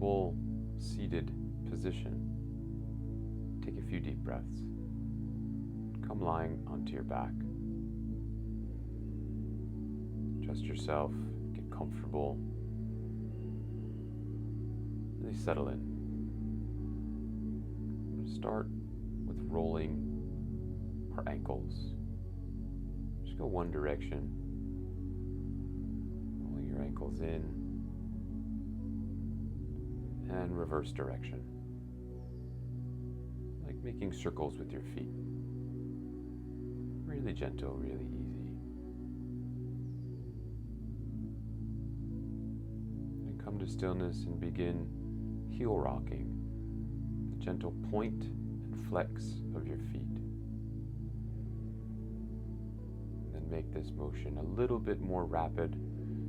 comfortable seated position, take a few deep breaths. Come lying onto your back. Adjust yourself, get comfortable. Really settle in. I'm going to start with rolling our ankles. Just go one direction. Rolling your ankles in and reverse direction. Like making circles with your feet. Really gentle, really easy. And come to stillness and begin heel rocking, the gentle point and flex of your feet. And then make this motion a little bit more rapid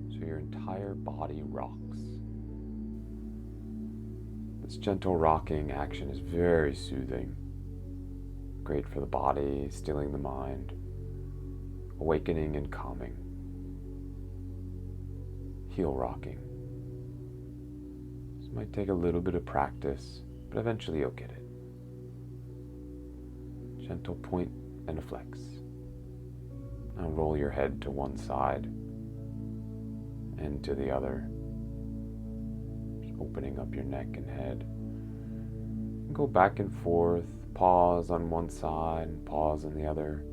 so your entire body rocks. This gentle rocking action is very soothing. Great for the body, stilling the mind, awakening and calming. Heel rocking. This might take a little bit of practice, but eventually you'll get it. Gentle point and a flex. Now roll your head to one side and to the other. Just opening up your neck and head. And go back and forth. Pause on one side, pause on the other.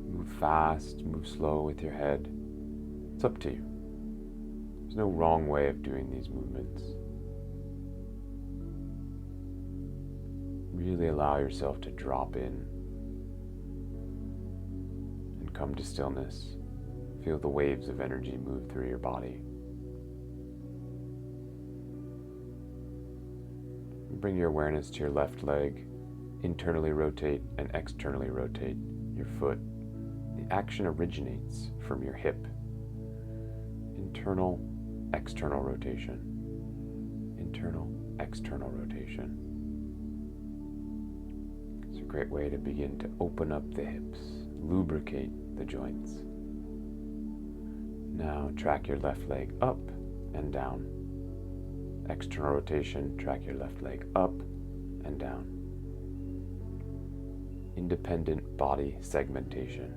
Move fast, move slow with your head. It's up to you. There's no wrong way of doing these movements. Really allow yourself to drop in and come to stillness. Feel the waves of energy move through your body. Bring your awareness to your left leg. Internally rotate and externally rotate your foot. The action originates from your hip. Internal, external rotation. Internal, external rotation. It's a great way to begin to open up the hips, lubricate the joints. Now track your left leg up and down. External rotation, track your left leg up and down. Independent body segmentation.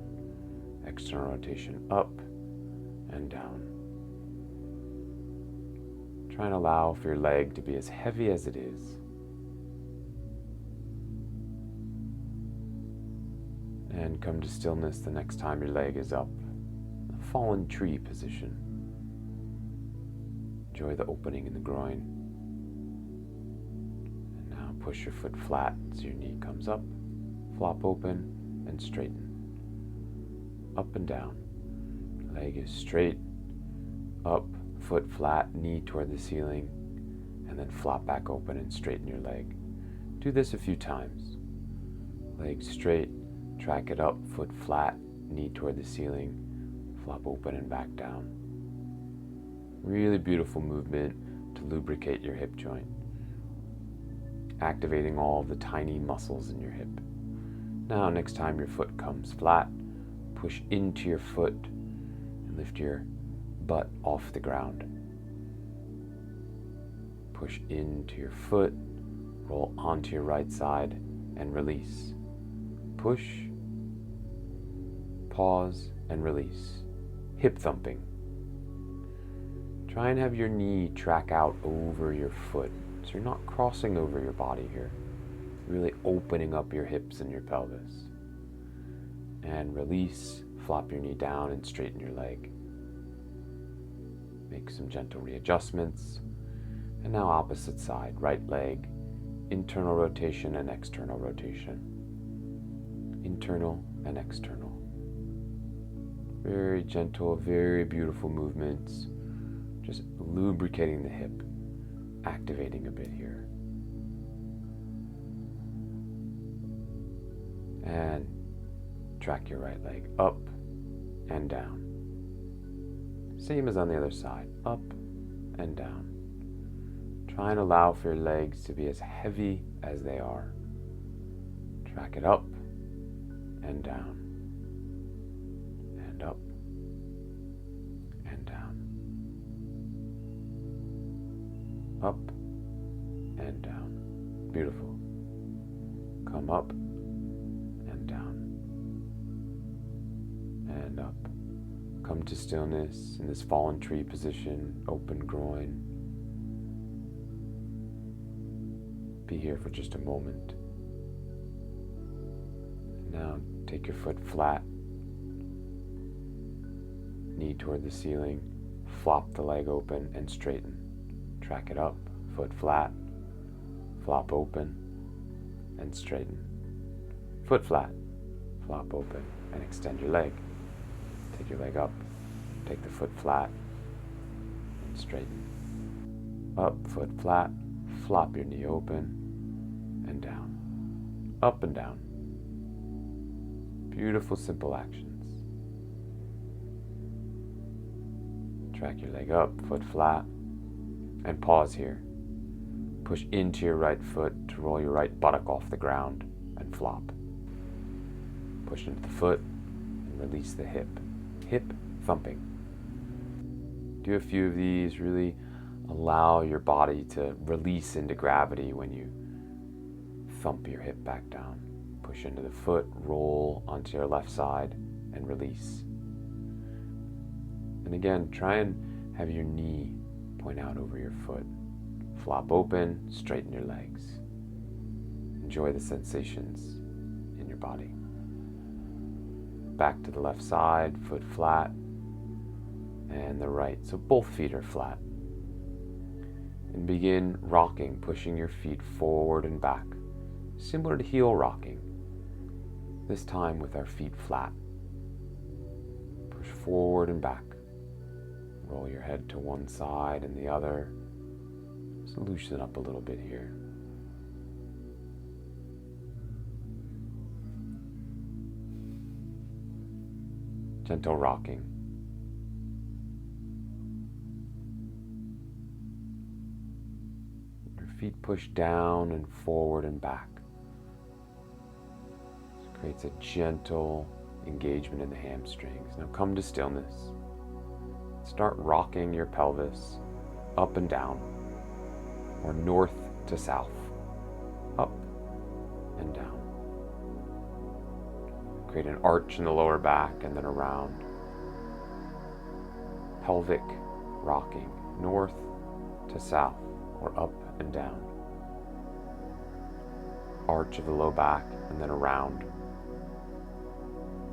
External rotation up and down. Try and allow for your leg to be as heavy as it is. And come to stillness the next time your leg is up. A fallen tree position. Enjoy the opening in the groin. And now push your foot flat so your knee comes up. Flop open and straighten. Up and down. Leg is straight. Up, foot flat, knee toward the ceiling. And then flop back open and straighten your leg. Do this a few times. Leg straight, track it up, foot flat, knee toward the ceiling. Flop open and back down. Really beautiful movement to lubricate your hip joint, activating all of the tiny muscles in your hip. Now, next time your foot comes flat, push into your foot and lift your butt off the ground. Push into your foot, roll onto your right side, and release. Push, pause, and release. Hip thumping. Try and have your knee track out over your foot, so you're not crossing over your body here. Really opening up your hips and your pelvis. And release, flop your knee down and straighten your leg. Make some gentle readjustments. And now opposite side, right leg, internal rotation and external rotation. Internal and external. Very gentle, very beautiful movements. Just lubricating the hip, activating a bit here. And track your right leg up and down. Same as on the other side, up and down. Try and allow for your legs to be as heavy as they are. Track it up and down, and up and down. Up and down. Beautiful. Come up and down. And up. Come to stillness in this fallen tree position, open groin. Be here for just a moment. Now take your foot flat, knee toward the ceiling, flop the leg open and straighten. Track it up, foot flat, flop open and straighten. Foot flat, flop open and extend your leg. Take your leg up, take the foot flat and straighten. Up, foot flat, flop your knee open and down. Up and down. Beautiful, simple actions. Track your leg up, foot flat, and pause here. Push into your right foot to roll your right buttock off the ground and flop. Push into the foot and release the hip. Hip thumping. Do a few of these. Really allow your body to release into gravity when you thump your hip back down. Push into the foot, roll onto your left side, and release. And again, try and have your knee point out over your foot. Flop open, straighten your legs. Enjoy the sensations in your body. Back to the left side, foot flat, and the right. So both feet are flat. And begin rocking, pushing your feet forward and back, similar to heel rocking. This time with our feet flat. Push forward and back. Roll your head to one side and the other. Just loosen up a little bit here. Gentle rocking. Your feet push down and forward and back. This creates a gentle engagement in the hamstrings. Now come to stillness. Start rocking your pelvis up and down, or north to south, up and down. Create an arch in the lower back and then around. Pelvic rocking, north to south or up and down. Arch of the low back and then around.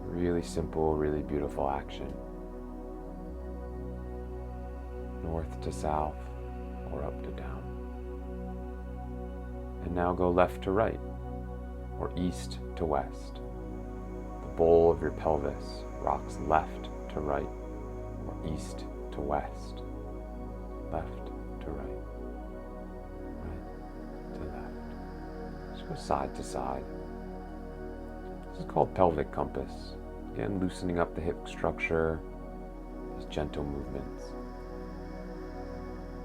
Really simple, really beautiful action. North to south or up to down. And now go left to right or east to west. The bowl of your pelvis rocks left to right or east to west. Left to right. Right to left. Just go side to side. This is called pelvic compass. Again, loosening up the hip structure. These gentle movements.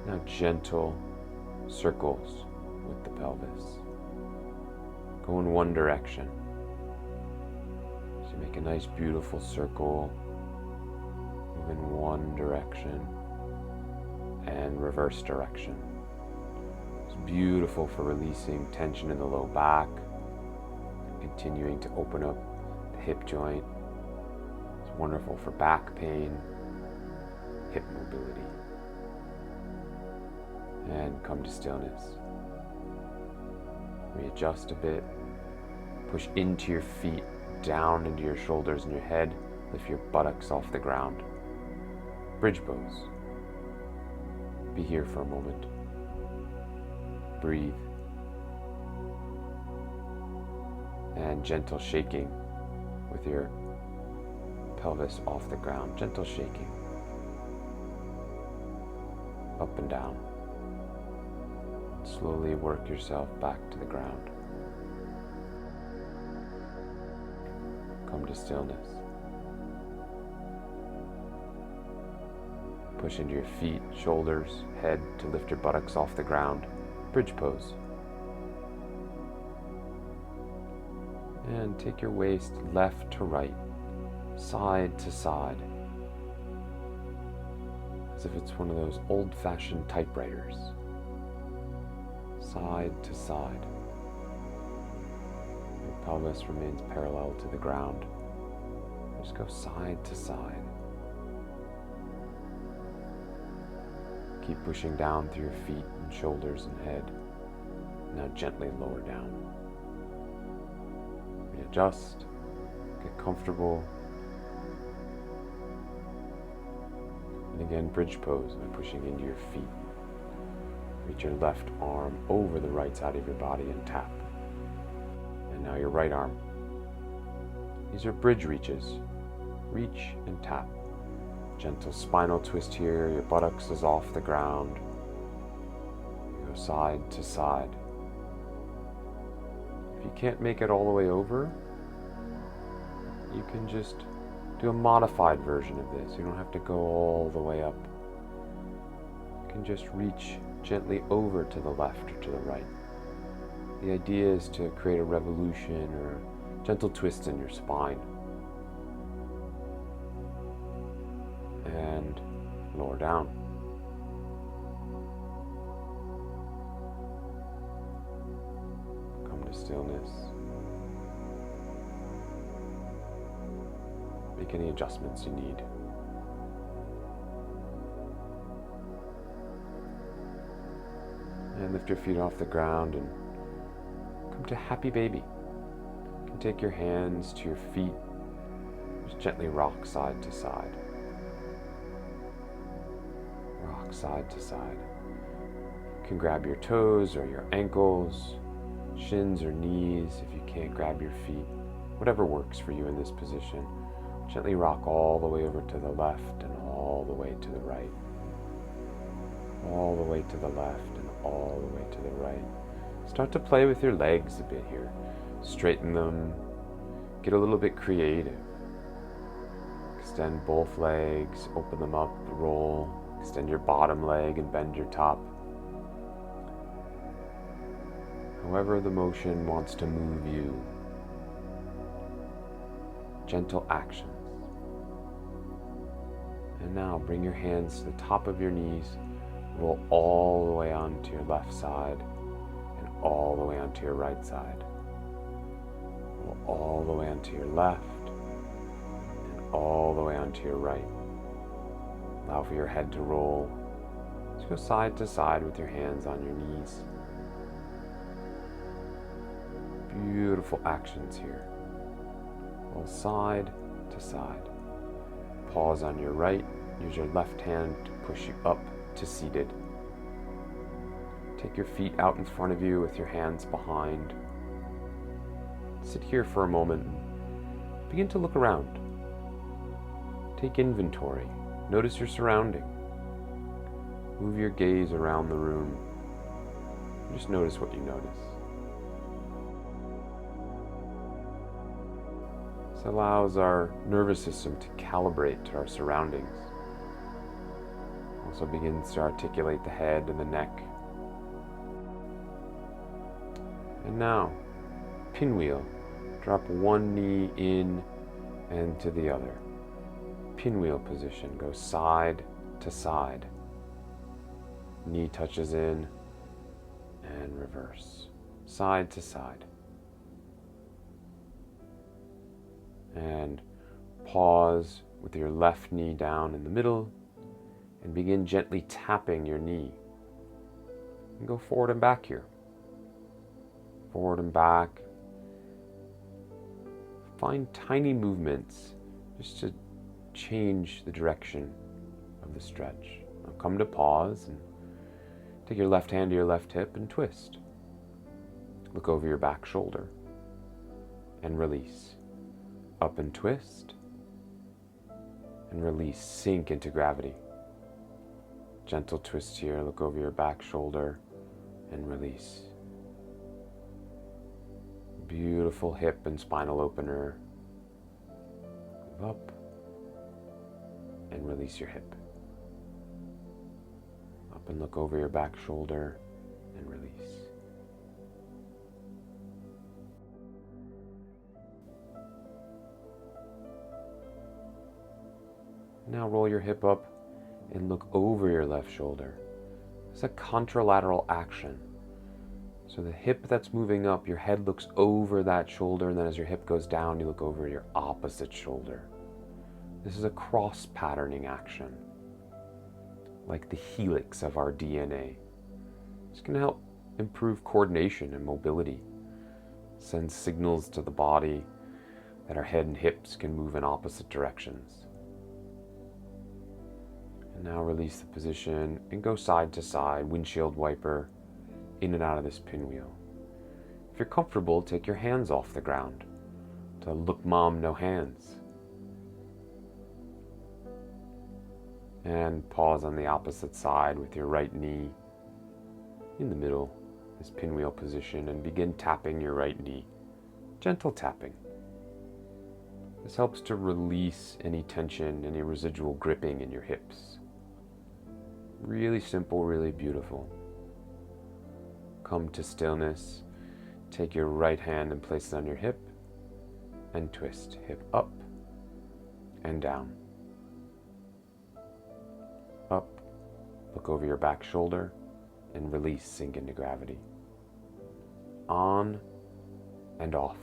Now gentle circles with the pelvis. Go in one direction. So make a nice beautiful circle. Move in one direction and reverse direction. It's beautiful for releasing tension in the low back, continuing to open up the hip joint. It's wonderful for back pain, hip mobility. And come to stillness. Readjust a bit. Push into your feet, down into your shoulders and your head. Lift your buttocks off the ground. Bridge pose. Be here for a moment. Breathe. And gentle shaking with your pelvis off the ground. Gentle shaking. Up and down. Slowly work yourself back to the ground. Come to stillness. Push into your feet, shoulders, head to lift your buttocks off the ground. Bridge pose. And take your waist left to right, side to side. As if it's one of those old-fashioned typewriters. side to side. Your pelvis remains parallel to the ground. Just go side to side. Keep pushing down through your feet and shoulders and head. Now gently lower down. Readjust. Get comfortable. And again, bridge pose by pushing into your feet. Reach your left arm over the right side of your body and tap. And now your right arm. These are bridge reaches. Reach and tap. Gentle spinal twist here. Your buttocks is off the ground. You go side to side. If you can't make it all the way over, you can just do a modified version of this. You don't have to go all the way up. You can just reach gently over to the left or to the right. The idea is to create a revolution or a gentle twist in your spine. And lower down. Come to stillness. Make any adjustments you need. And lift your feet off the ground and come to happy baby. You can take your hands to your feet. Just gently rock side to side. Rock side to side. You can grab your toes or your ankles, shins or knees if you can't grab your feet. Whatever works for you in this position. Gently rock all the way over to the left and all the way to the right. All the way to the left and all the way to the right. Start to play with your legs a bit here. Straighten them. Get a little bit creative. Extend both legs, open them up, roll. Extend your bottom leg and bend your top. However the motion wants to move you. Gentle actions. And now bring your hands to the top of your knees. Roll all the way onto your left side and all the way onto your right side. Roll all the way onto your left and all the way onto your right. Allow for your head to roll. Just go side to side with your hands on your knees. Beautiful actions here. Roll side to side. Pause on your right. Use your left hand to push you up to seated. Take your feet out in front of you with your hands behind. Sit here for a moment and begin to look around. Take inventory. Notice your surrounding. Move your gaze around the room. Just notice what you notice. This allows our nervous system to calibrate to our surroundings. Also begins to articulate the head and the neck. And now, pinwheel. Drop one knee in and to the other. Pinwheel position. Go side to side. Knee touches in and reverse. Side to side. And pause with your left knee down in the middle and begin gently tapping your knee. And go forward and back here. Forward and back. Find tiny movements just to change the direction of the stretch. Now come to pause and take your left hand to your left hip and twist. Look over your back shoulder and release. Up and twist and release. Sink into gravity. Gentle twist here. Look over your back shoulder and release. Beautiful hip and spinal opener. Move up and release your hip. Up and look over your back shoulder and release. Now roll your hip up and look over your left shoulder. It's a contralateral action. So the hip that's moving up, your head looks over that shoulder, and then as your hip goes down, you look over your opposite shoulder. This is a cross-patterning action, like the helix of our DNA. It's going to help improve coordination and mobility, send signals to the body that our head and hips can move in opposite directions. And now release the position and go side to side, windshield wiper, in and out of this pinwheel. If you're comfortable, take your hands off the ground to look mom, no hands. And pause on the opposite side with your right knee in the middle, this pinwheel position, and begin tapping your right knee. Gentle tapping. This helps to release any tension, any residual gripping in your hips. Really simple, really beautiful. Come to stillness. Take your right hand and place it on your hip and twist. Hip up and down. Up, look over your back shoulder and release, sink into gravity. On and off.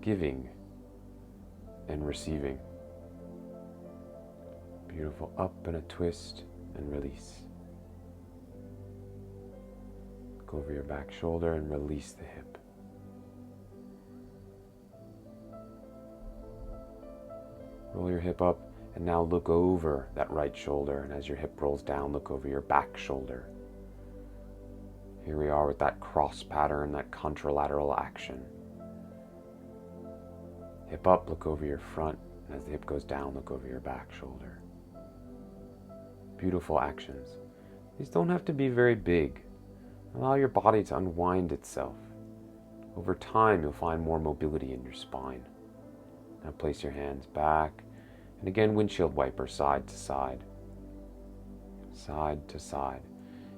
Giving and receiving. Beautiful. Up and a twist and release. Look over your back shoulder and release the hip. Roll your hip up and now look over that right shoulder, and as your hip rolls down, look over your back shoulder. Here we are with that cross pattern, that contralateral action. Hip up, look over your front, and as the hip goes down, look over your back shoulder. Beautiful actions. These don't have to be very big. Allow your body to unwind itself. Over time, you'll find more mobility in your spine. Now place your hands back, and again, windshield wiper side to side. Side to side.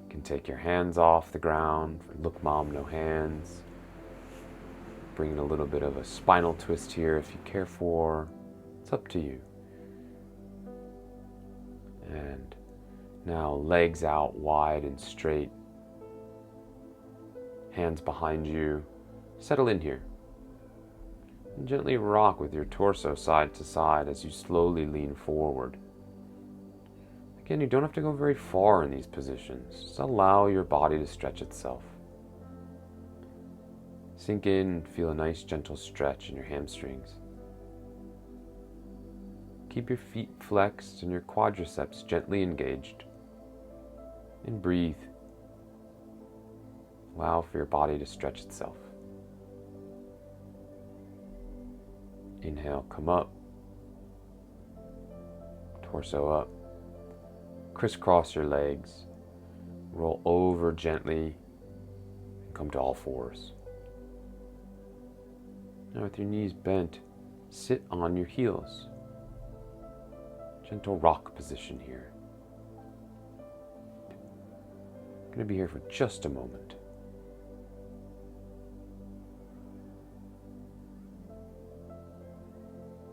You can take your hands off the ground for look mom, no hands. Bring in a little bit of a spinal twist here if you care for. It's up to you. And now legs out wide and straight. Hands behind you. Settle in here. And gently rock with your torso side to side as you slowly lean forward. Again, you don't have to go very far in these positions. Just allow your body to stretch itself. Sink in and feel a nice gentle stretch in your hamstrings. Keep your feet flexed and your quadriceps gently engaged. And breathe. Allow for your body to stretch itself. Inhale, come up. Torso up. Crisscross your legs. Roll over gently and come to all fours. Now with your knees bent, sit on your heels. Gentle rock position here. I'm going to be here for just a moment.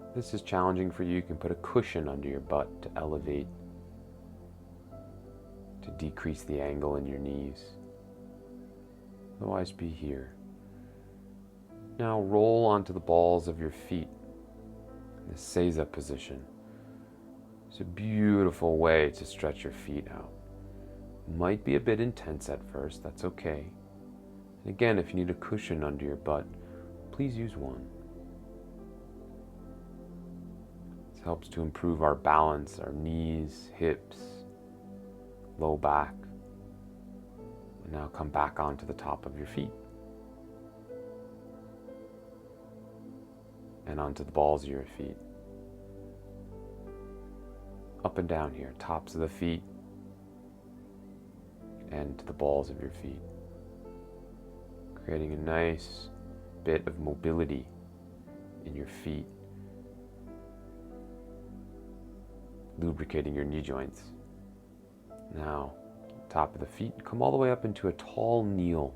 If this is challenging for you, you can put a cushion under your butt to elevate, to decrease the angle in your knees. Otherwise, be here. Now roll onto the balls of your feet in the seiza position. It's a beautiful way to stretch your feet out. Might be a bit intense at first, that's okay. And again, if you need a cushion under your butt, please use one. This helps to improve our balance, our knees, hips, low back. And now come back onto the top of your feet. And onto the balls of your feet. Up and down here, tops of the feet and to the balls of your feet. Creating a nice bit of mobility in your feet. Lubricating your knee joints. Now, top of the feet, come all the way up into a tall kneel.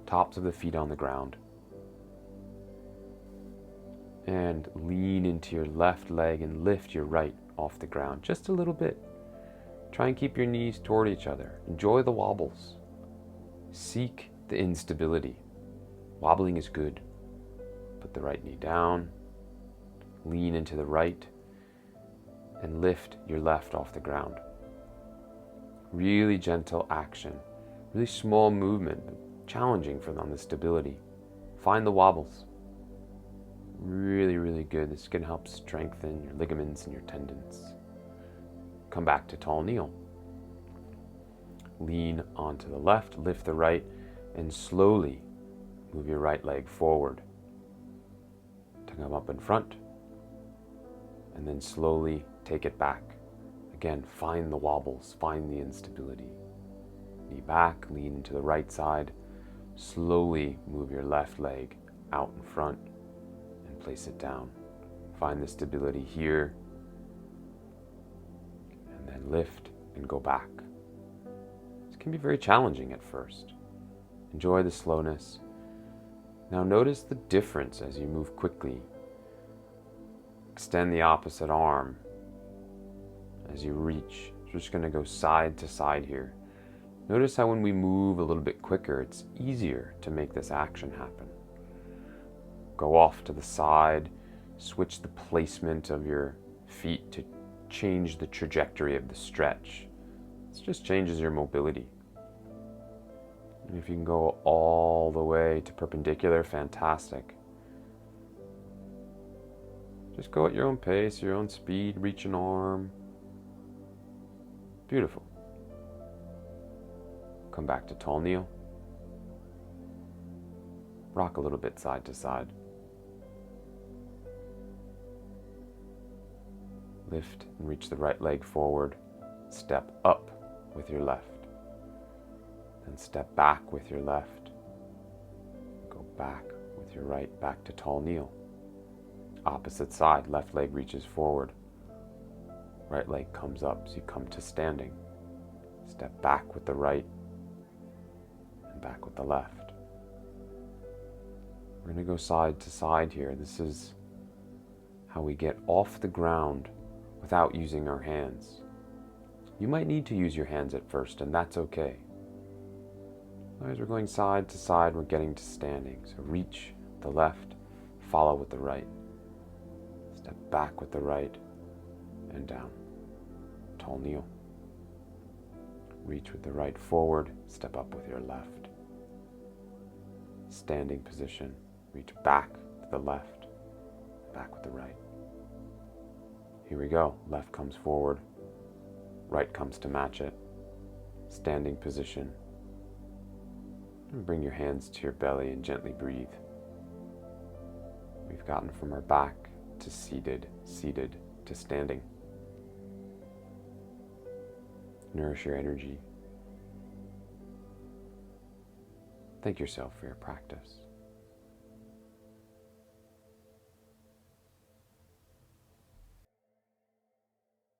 Tops of the feet on the ground. And lean into your left leg and lift your right off the ground just a little bit. Try and keep your knees toward each other. Enjoy the wobbles. Seek the instability. Wobbling is good. Put the right knee down, lean into the right, and lift your left off the ground. Really gentle action, really small movement, challenging on the stability. Find the wobbles. Really, really good. This can help strengthen your ligaments and your tendons. Come back to tall kneel. Lean onto the left, lift the right, and slowly move your right leg forward to come up in front, and then slowly take it back. Again, find the wobbles, find the instability. Knee back, lean to the right side, slowly move your left leg out in front and place it down. Find the stability here, and then lift and go back. This can be very challenging at first. Enjoy the slowness. Now notice the difference as you move quickly. Extend the opposite arm as you reach. We're just going to go side to side here. Notice how when we move a little bit quicker, it's easier to make this action happen. Go off to the side, switch the placement of your feet to change the trajectory of the stretch. This just changes your mobility. And if you can go all the way to perpendicular, fantastic. Just go at your own pace, your own speed, reach an arm. Beautiful. Come back to tall kneel. Rock a little bit side to side. Lift and reach the right leg forward. Step up with your left. Then step back with your left. Go back with your right, back to tall kneel. Opposite side, left leg reaches forward. Right leg comes up, so you come to standing. Step back with the right and back with the left. We're going to go side to side here. This is how we get off the ground without using our hands. You might need to use your hands at first, and that's okay. As we're going side to side, we're getting to standing. So reach the left, follow with the right. Step back with the right and down. Tall kneel. Reach with the right forward, step up with your left. Standing position, reach back to the left, back with the right. Here we go. Left comes forward, right comes to match it. Standing position. And bring your hands to your belly and gently breathe. We've gotten from our back to seated, seated to standing. Nourish your energy. Thank yourself for your practice.